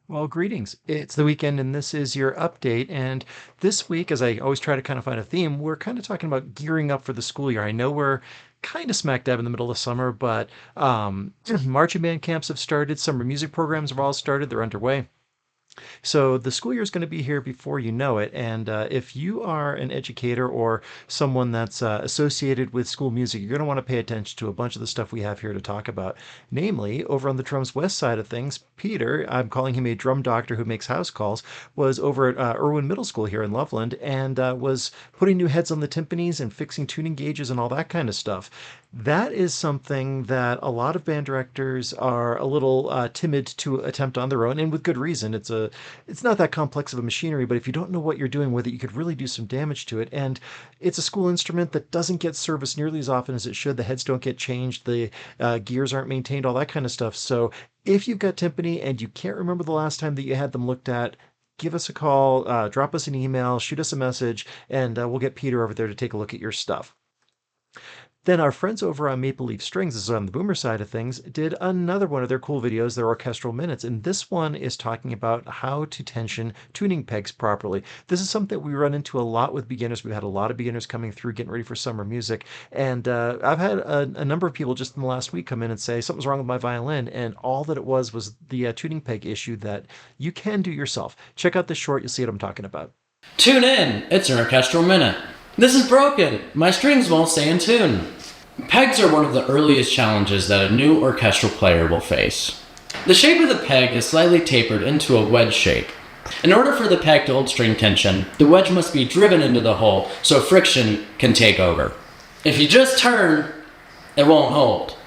Well, greetings. It's the weekend, and this is your update. And this week, as I always try to kind of find a theme, we're kind of talking about gearing up for the school year. I know we're kind of smack dab in the middle of summer, but marching band camps have started, summer music programs have all started, they're underway. So the school year is going to be here before you know it. And if you are an educator or someone that's associated with school music, you're going to want to pay attention to a bunch of the stuff we have here to talk about. Namely, over on the drums west side of things, Peter, I'm calling him a drum doctor who makes house calls, was over at Irwin Middle School here in Loveland and was putting new heads on the timpanis and fixing tuning gauges and all that kind of stuff. That is something that a lot of band directors are a little timid to attempt on their own, and with good reason. It's not that complex of a machinery, but if you don't know what you're doing with it, you could really do some damage to it. And it's a school instrument that doesn't get serviced nearly as often as it should. The heads don't get changed, the gears aren't maintained, all that kind of stuff. So if you've got timpani and you can't remember the last time that you had them looked at, give us a call, drop us an email, shoot us a message, and we'll get Peter over there to take a look at your stuff. Then our friends over on Maple Leaf Strings, this is on the Boomer side of things, did another one of their cool videos, their orchestral minutes. And this one is talking about how to tension tuning pegs properly. This is something that we run into a lot with beginners. We've had a lot of beginners coming through getting ready for summer music. And I've had a number of people just in the last week come in and say something's wrong with my violin. And all that it was the tuning peg issue that you can do yourself. Check out this short. You'll see what I'm talking about. Tune in! It's an orchestral minute. This is broken! My strings won't stay in tune. Pegs are one of the earliest challenges that a new orchestral player will face. The shape of the peg is slightly tapered into a wedge shape. In order for the peg to hold string tension, the wedge must be driven into the hole so friction can take over. If you just turn, it won't hold.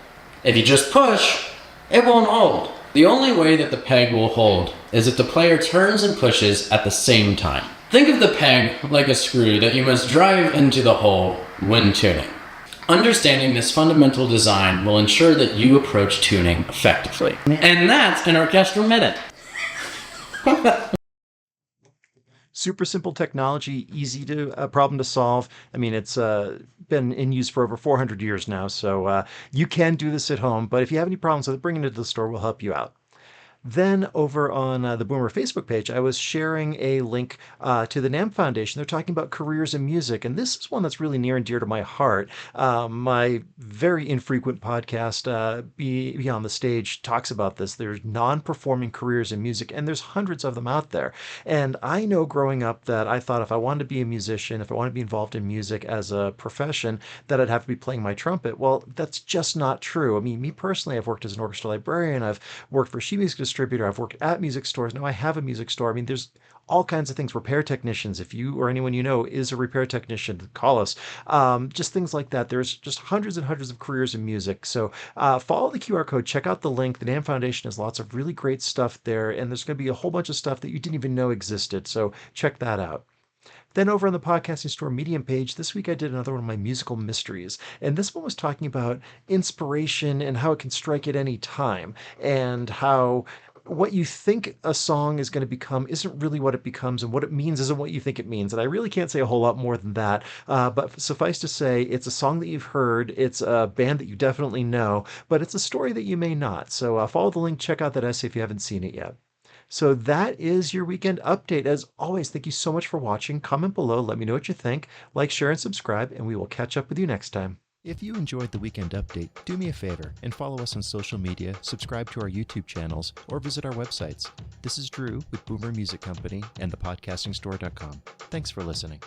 If you just push, it won't hold. The only way that the peg will hold is if the player turns and pushes at the same time. Think of the peg like a screw that you must drive into the hole when tuning. Understanding this fundamental design will ensure that you approach tuning effectively. And that's an orchestral minute. Super simple technology, easy to problem to solve. I mean, it's been in use for over 400 years now, so you can do this at home. But if you have any problems with it, bringing it to the store will help you out. Then over on the Boomer Facebook page, I was sharing a link to the NAMM Foundation. They're talking about careers in music, and this is one that's really near and dear to my heart. My very infrequent podcast, Beyond the Stage, talks about this. There's non-performing careers in music, and there's hundreds of them out there. And I know growing up that I thought if I wanted to be a musician, if I wanted to be involved in music as a profession, that I'd have to be playing my trumpet. Well, that's just not true. I mean, me personally, I've worked as an orchestra librarian, I've worked for sheet music distributor. I've worked at music stores. Now I have a music store. I mean, there's all kinds of things. Repair technicians. If you or anyone you know is a repair technician, call us. Just things like that. There's just hundreds and hundreds of careers in music. So follow the QR code. Check out the link. The NAMM Foundation has lots of really great stuff there, and there's going to be a whole bunch of stuff that you didn't even know existed. So check that out. Then over on the Podcasting Store Medium page, this week I did another one of my musical mysteries. And this one was talking about inspiration and how it can strike at any time, and how what you think a song is going to become isn't really what it becomes, and what it means isn't what you think it means. And I really can't say a whole lot more than that. But suffice to say, it's a song that you've heard, it's a band that you definitely know, but it's a story that you may not. So follow the link, check out that essay if you haven't seen it yet. So that is your weekend update. As always, thank you so much for watching. Comment below, let me know what you think. Like, share, and subscribe, and we will catch up with you next time. If you enjoyed the Weekend Update, do me a favor and follow us on social media, subscribe to our YouTube channels, or visit our websites. This is Drew with Boomer Music Company and thepodcastingstore.com. Thanks for listening.